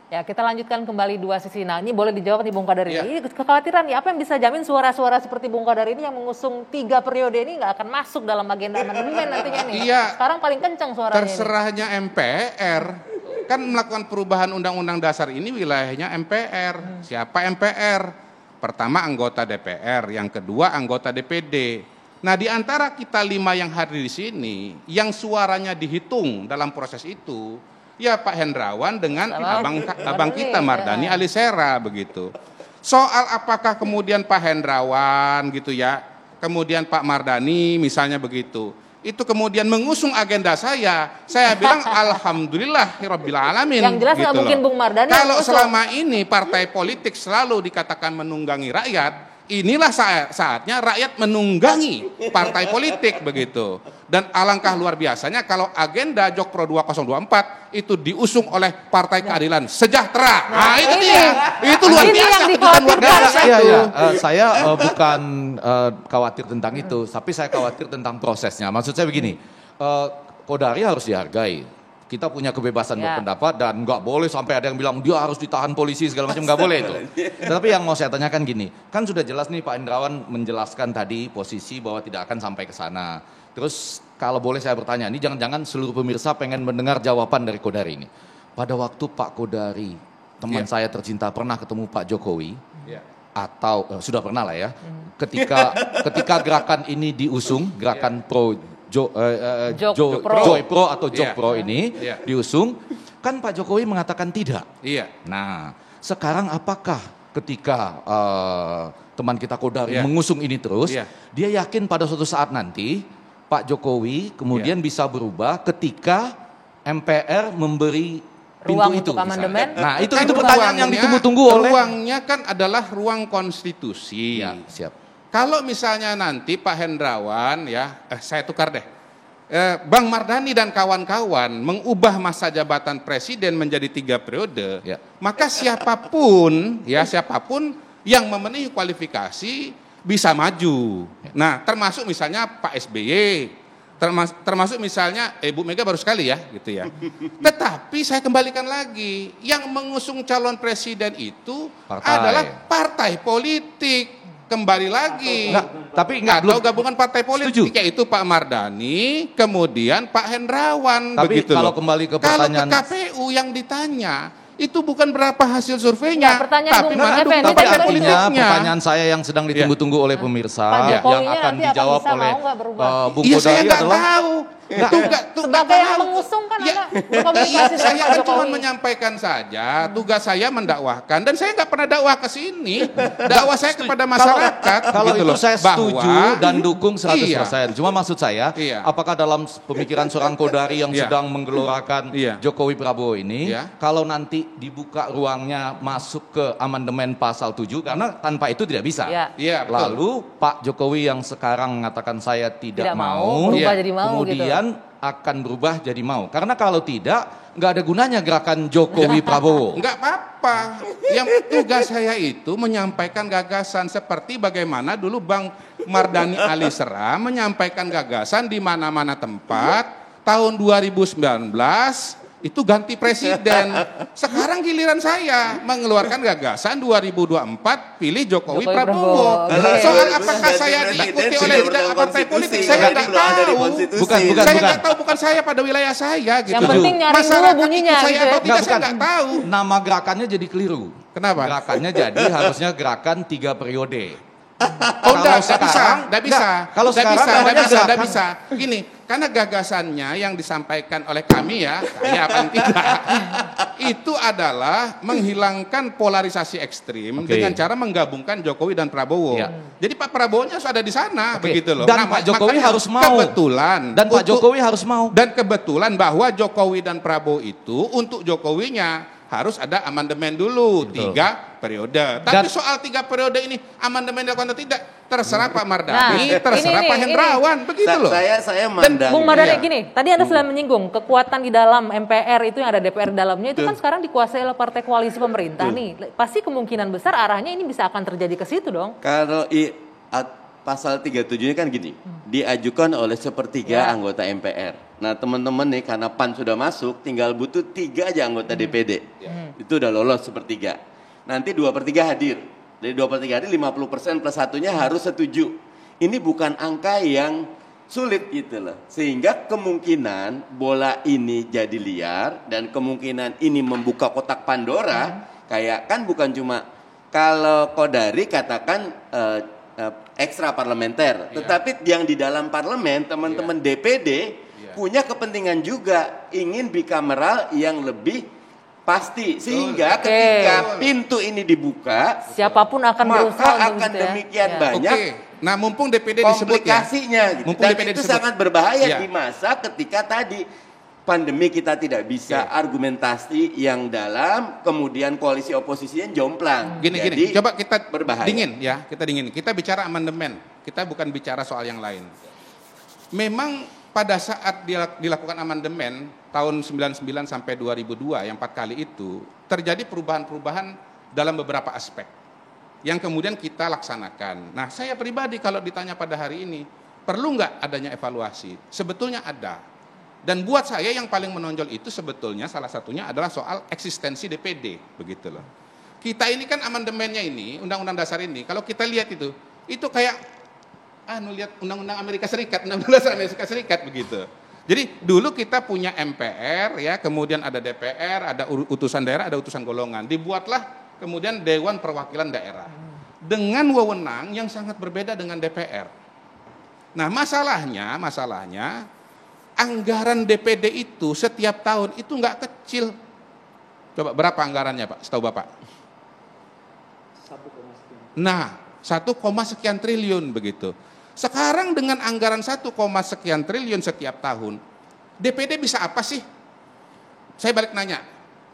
Ya, kita lanjutkan kembali dua sisi. Nah, ini boleh dijawab nih Bung Qadar ini. Ini kekhawatiran ya, apa yang bisa jamin suara-suara seperti Bung Qadar ini yang mengusung 3 periode ini nggak akan masuk dalam agenda amandemen nantinya nih? Iya. Sekarang paling kencang suaranya. Terserahnya MPR. Kan melakukan perubahan undang-undang dasar ini wilayahnya MPR. Siapa MPR? Pertama anggota DPR, yang kedua anggota DPD. Nah, di antara kita 5 yang hadir di sini, yang suaranya dihitung dalam proses itu, ya Pak Hendrawan dengan abang kita Mardhani Alisera begitu. Soal apakah kemudian Pak Hendrawan gitu ya, kemudian Pak Mardhani misalnya begitu, itu kemudian mengusung agenda saya bilang alhamdulillahirabbil alamin. Yang jelas nggak gitu mungkin Bung Mardhani. Kalau selama ini partai politik selalu dikatakan menunggangi rakyat, inilah saatnya rakyat menunggangi partai politik begitu. Dan alangkah luar biasanya kalau agenda Jokpro 2024 itu diusung oleh Partai Keadilan Sejahtera. Nah, itu dia. Itu luar biasa. Kejutan luar biasa itu. Saya bukan khawatir tentang itu, tapi saya khawatir tentang prosesnya. Maksud saya begini, Qadari harus dihargai. Kita punya kebebasan berpendapat dan nggak boleh sampai ada yang bilang dia harus ditahan polisi segala macam, nggak boleh itu. Tapi yang mau saya tanyakan gini, kan sudah jelas nih Pak Hendrawan menjelaskan tadi posisi bahwa tidak akan sampai ke sana. Terus kalau boleh saya bertanya, ini jangan-jangan seluruh pemirsa pengen mendengar jawaban dari Qadari ini. Pada waktu Pak Qadari, teman saya tercinta, pernah ketemu Pak Jokowi, atau sudah pernah lah ya, ketika gerakan ini diusung, gerakan Joypro atau Jokpro ini diusung, kan Pak Jokowi mengatakan tidak. Nah, sekarang apakah ketika teman kita Qadari mengusung ini terus, dia yakin pada suatu saat nanti Pak Jokowi kemudian bisa berubah ketika MPR memberi pintu ruang itu. untuk amandemen? Nah, itu pertanyaan yang ditunggu-tunggu oleh. Ruangnya kan adalah ruang konstitusi. Ya, siap. Kalau misalnya nanti Pak Hendrawan saya tukar deh. Bang Mardhani dan kawan-kawan mengubah masa jabatan presiden menjadi 3 periode, maka siapapun yang memenuhi kualifikasi bisa maju. Nah, termasuk misalnya Pak SBY, termasuk misalnya Bu Mega baru sekali ya, gitu ya. Tetapi saya kembalikan lagi, yang mengusung calon presiden itu adalah partai politik. Kembali lagi. Atau gabungan partai politik, yaitu Pak Mardhani, kemudian Pak Hendrawan. Tapi begitu kalau loh. kembali ke pertanyaan, kalau ke KPU yang ditanya, itu bukan berapa hasil surveinya, tapi mana dukungan partai politiknya. Pertanyaan saya yang sedang ditunggu-tunggu oleh pemirsa, yang akan dijawab oleh Bung Qadari saya nggak adalah tahu. Sebagai yang mengusung kan saya kan cuma menyampaikan saja, tugas saya mendakwahkan, dan saya nggak pernah dakwah ke sini. Dakwah saya kepada masyarakat. Kalau gitu itu loh, saya setuju dan dukung 100%. Cuma maksud saya, apakah dalam pemikiran seorang Qadari yang sedang menggelorakan Jokowi Prabowo ini, kalau nanti dibuka ruangnya masuk ke amandemen pasal 7, karena tanpa itu tidak bisa. Lalu Pak Jokowi yang sekarang mengatakan saya tidak mau, kemudian akan berubah jadi mau. Karena kalau tidak, nggak ada gunanya gerakan Jokowi Prabowo. Nggak apa-apa. Yang tugas saya itu menyampaikan gagasan seperti bagaimana dulu Bang Mardhani Alisera menyampaikan gagasan di mana-mana tempat. Tahun 2019 itu ganti presiden. Sekarang giliran saya mengeluarkan gagasan 2024 pilih Jokowi Prabowo. Soal apakah saya diikuti oleh partai politik, saya nggak tahu. Saya nggak tahu, bukan saya pada wilayah saya. Gitu. Yang penting nyari dulu bunyinya. Saya atau tidak, saya nggak tahu. Nama gerakannya jadi keliru. Kenapa? Gerakannya jadi harusnya gerakan 3 periode. Nggak bisa. Gini, karena gagasannya yang disampaikan oleh kami saya paling tidak, itu adalah menghilangkan polarisasi ekstrim dengan cara menggabungkan Jokowi dan Prabowo. Jadi Pak Prabowo-nya sudah ada di sana, begitu loh. Dan Pak Jokowi harus mau. Pak Jokowi harus mau. Dan kebetulan bahwa Jokowi dan Prabowo itu untuk Jokowinya harus ada amandemen dulu 3 periode. Tapi soal 3 periode ini amandemen dilakukan atau tidak, terserah Pak Mardhani, terserah Pak Hendrawan, begitu loh. Saya mandang. Bung Mardhani gini, tadi Anda sudah menyinggung kekuatan di dalam MPR itu yang ada DPR di dalamnya itu kan sekarang dikuasai oleh partai koalisi pemerintah nih. Pasti kemungkinan besar arahnya ini bisa akan terjadi ke situ dong. Kalau pasal 37-nya kan gini, diajukan oleh sepertiga anggota MPR. Nah teman-teman nih karena PAN sudah masuk, tinggal butuh 3 aja anggota DPD. Itu udah lolos sepertiga. Nanti 2/3 hadir. Dari 2/3 hadir 50% plus satunya harus setuju. Ini bukan angka yang sulit gitu loh. Sehingga kemungkinan bola ini jadi liar dan kemungkinan ini membuka kotak Pandora. Kayak kan bukan cuma kalau Kodari katakan ekstra parlementer, tetapi yang di dalam parlemen teman-teman DPD punya kepentingan juga ingin bicameral yang lebih pasti sehingga ketika pintu ini dibuka siapapun akan berusaha maka akan gitu ya. demikian banyak Nah, mumpung DPD disebut ya. komplikasinya gitu. Mumpung Dan DPD itu disebut. sangat berbahaya Ya. di masa ketika tadi pandemi kita tidak bisa argumentasi yang dalam, kemudian koalisi oposisinya jomplang. Gini, Jadi, coba kita berbahaya. Kita bicara amandemen, kita bukan bicara soal yang lain. Memang pada saat dilakukan amandemen tahun 99 sampai 2002 yang 4 kali itu terjadi perubahan-perubahan dalam beberapa aspek yang kemudian kita laksanakan. Nah, saya pribadi kalau ditanya pada hari ini perlu nggak adanya evaluasi? Sebetulnya ada. Dan buat saya yang paling menonjol itu sebetulnya salah satunya adalah soal eksistensi DPD, begitu loh. Kita ini kan amandemennya ini, Undang-Undang Dasar ini, kalau kita lihat itu kayak lihat Undang-Undang Amerika Serikat, Undang-Undang Dasar Amerika Serikat begitu. Jadi dulu kita punya MPR ya, kemudian ada DPR, ada utusan daerah, ada utusan golongan. Dibuatlah kemudian Dewan Perwakilan Daerah dengan wewenang yang sangat berbeda dengan DPR. Nah, masalahnya anggaran DPD itu setiap tahun itu nggak kecil. Coba berapa anggarannya Pak, setahu Bapak? 1, sekian triliun begitu. Sekarang dengan anggaran 1, sekian triliun setiap tahun, DPD bisa apa sih? Saya balik nanya,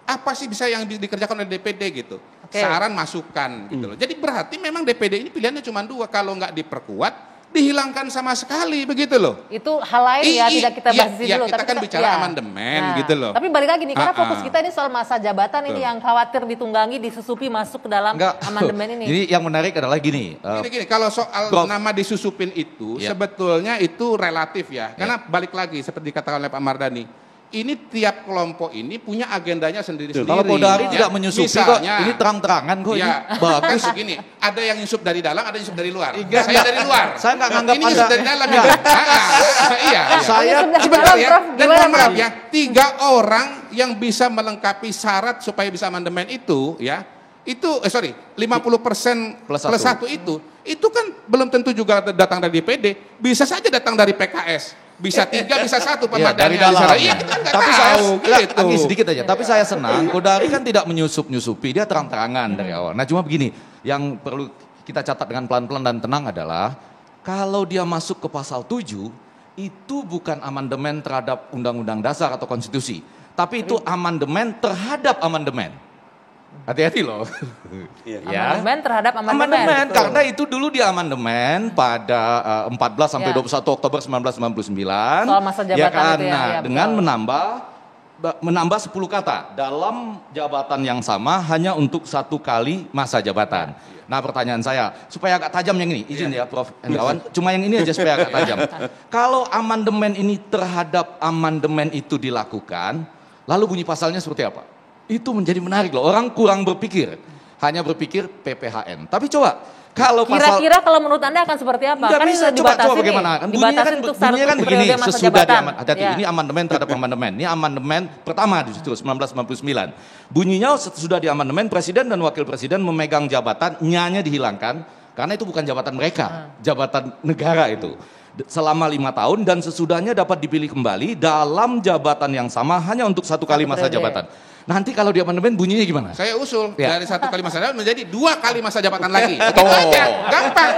apa sih bisa yang dikerjakan oleh DPD gitu? Saran, masukan gitu loh. Jadi berarti memang DPD ini pilihannya cuma 2, kalau nggak diperkuat, dihilangkan sama sekali begitu loh. Itu hal lain ya, tidak kita bahas di dulu. Kita kan bicara amandemen gitu loh. Tapi balik lagi nih, karena fokus kita ini soal masa jabatan ini yang khawatir ditunggangi, disusupi masuk ke dalam amandemen ini. Jadi yang menarik adalah gini. Gini, kalau soal nama disusupin itu, sebetulnya itu relatif ya. Karena balik lagi, seperti dikatakan oleh Pak Mardhani, ini tiap kelompok ini punya agendanya sendiri-sendiri. Kalau Kodari tidak menyusupi kok, ini terang-terangan kok. Ya, ini bagus. Begini, ada yang nyusup dari dalam, ada yang nyusup dari luar. Saya dari luar. Saya nggak nganggap ini nyusup dari dalam. Iya. Saya sebentar ya. Dan mohon maaf ya, 3 orang yang bisa melengkapi syarat supaya bisa amandemen itu, ya, itu 50% plus 1 itu kan belum tentu juga datang dari DPD, bisa saja datang dari PKS. Bisa 3, bisa 1 dari dalam. Iya, kita nggak tapi tahu. Saya sedikit aja. Tapi saya senang Kodari kan tidak menyusupi, dia terang-terangan dari awal. Nah, cuma begini, yang perlu kita catat dengan pelan-pelan dan tenang adalah kalau dia masuk ke pasal 7, itu bukan amandemen terhadap Undang-Undang Dasar atau konstitusi, tapi itu amandemen terhadap amandemen. Hati-hati loh. Amandemen terhadap amandemen. Karena itu dulu di amandemen pada 14 sampai 21 Oktober 1999. Soal masa jabatan ya kan? itu ya. Nah, dengan menambah 10 kata dalam jabatan yang sama hanya untuk 1 kali masa jabatan. Nah, pertanyaan saya supaya agak tajam yang ini, izin ya Prof. Hendrawan, cuma yang ini aja supaya agak tajam. Kalau amandemen ini terhadap amandemen itu dilakukan, lalu bunyi pasalnya seperti apa? Itu menjadi menarik loh. Orang kurang berpikir, hanya berpikir PPHN. Tapi coba kalau kira-kira kalau menurut Anda akan seperti apa? Nggak kan bisa, coba bagaimana? Bunyinya kan begini, sesudah ini amandemen terhadap amandemen. Ini amandemen pertama justru 1999. Bunyinya sesudah di amandemen presiden dan wakil presiden memegang jabatan, nyanya dihilangkan karena itu bukan jabatan mereka, jabatan negara itu. Selama 5 tahun dan sesudahnya dapat dipilih kembali dalam jabatan yang sama hanya untuk 1 kali masa jabatan. Nanti kalau di amandemen bunyinya gimana? Saya usul dari 1 kali masa jabatan menjadi 2 kali masa jabatan lagi. Itu aja, gampang.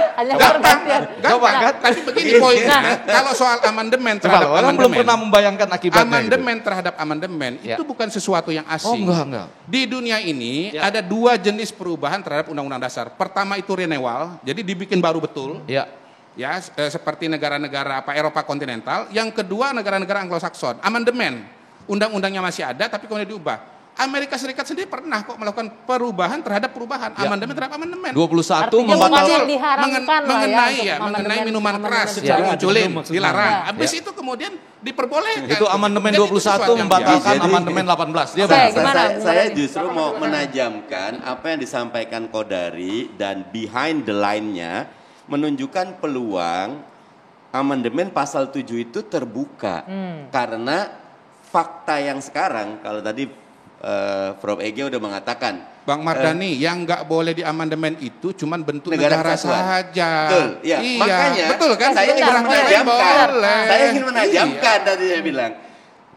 Tapi begini poinnya, kalau soal amandemen terhadap orang belum pernah membayangkan akibatnya. Amandemen terhadap amandemen itu bukan sesuatu yang asing. Enggak. Di dunia ini ada 2 jenis perubahan terhadap Undang-Undang Dasar. Pertama itu renewal, jadi dibikin baru betul. Ya, seperti negara-negara Eropa kontinental. Yang kedua negara-negara Anglo-Saxon, amandemen. Undang-undangnya masih ada tapi kemudian diubah. Amerika Serikat sendiri pernah kok melakukan perubahan terhadap perubahan, amandemen terhadap amandemen. 21 Artinya membatalkan bukan diharamkan lah mengenai untuk mengenai minuman keras secara dimunculin, umum maksudnya. dilarang. Ya. Habis itu kemudian diperbolehkan. itu amandemen Jadi itu 21 sesuatu yang membatalkan biasa. amandemen 18. Dia Oke, benar. gimana, Bung Saya Kodari? justru mau menajamkan apa yang disampaikan Kodari dan behind the line-nya menunjukkan peluang amandemen pasal 7 itu terbuka. Karena fakta yang sekarang, kalau tadi Prof. Ege udah mengatakan, Bang Mardhani, yang nggak boleh di amandemen itu cuman bentuk Negara negara kesatuan. saja. Betul, ya. Iya, Makanya betul kan? saya ingin Negara lain menajamkan. boleh. Saya ingin menajamkan tadi saya bilang.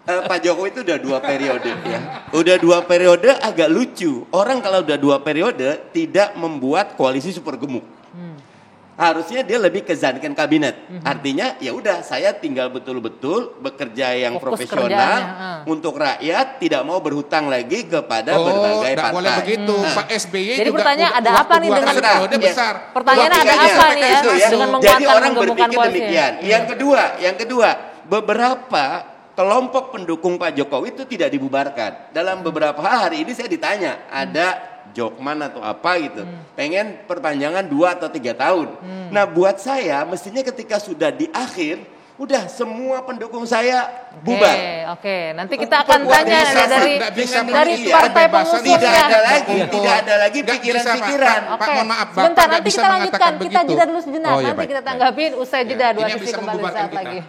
Pak Jokowi itu udah 2 periode ya. Udah 2 periode agak lucu. Orang kalau udah 2 periode tidak membuat koalisi super gemuk. Harusnya dia lebih kezankan kabinet. Artinya ya udah saya tinggal betul-betul bekerja yang Fokus profesional kerjaannya, untuk rakyat, tidak mau berhutang lagi kepada berbagai nggak partai. boleh begitu. Pak SBY Jadi juga pertanyaan ada waktu apa nih dua dengan- kali periode Iya. besar. Pertanyaannya ada Logikanya apa nih ya, itu dengan Jadi menguatkan orang menggemukkan berpikir koalisi? demikian. Yang kedua, beberapa kelompok pendukung Pak Jokowi itu tidak dibubarkan. Dalam beberapa hari ini saya ditanya, ada Jokman atau apa gitu, pengen perpanjangan 2 atau 3 tahun. Nah buat saya, mestinya ketika sudah di akhir, udah semua pendukung saya bubar. Oke. Nanti kita akan Buat tanya bisa, dari nggak bisa iya, partai kebebasan pengusungnya. Tidak ada lagi, Iya. tidak ada lagi Nggak bisa, Pak. pikiran-pikiran. Pak, mohon maaf, Bapak Sebentar, nggak nanti bisa kita mengatakan lanjutkan. Kita begitu. jeda dulu sejenak. Oh, iya, Nanti baik, kita baik. tanggapin usai jeda. Ya, Dua ini yang sisi bisa kembali membubarkan saat kita. lagi.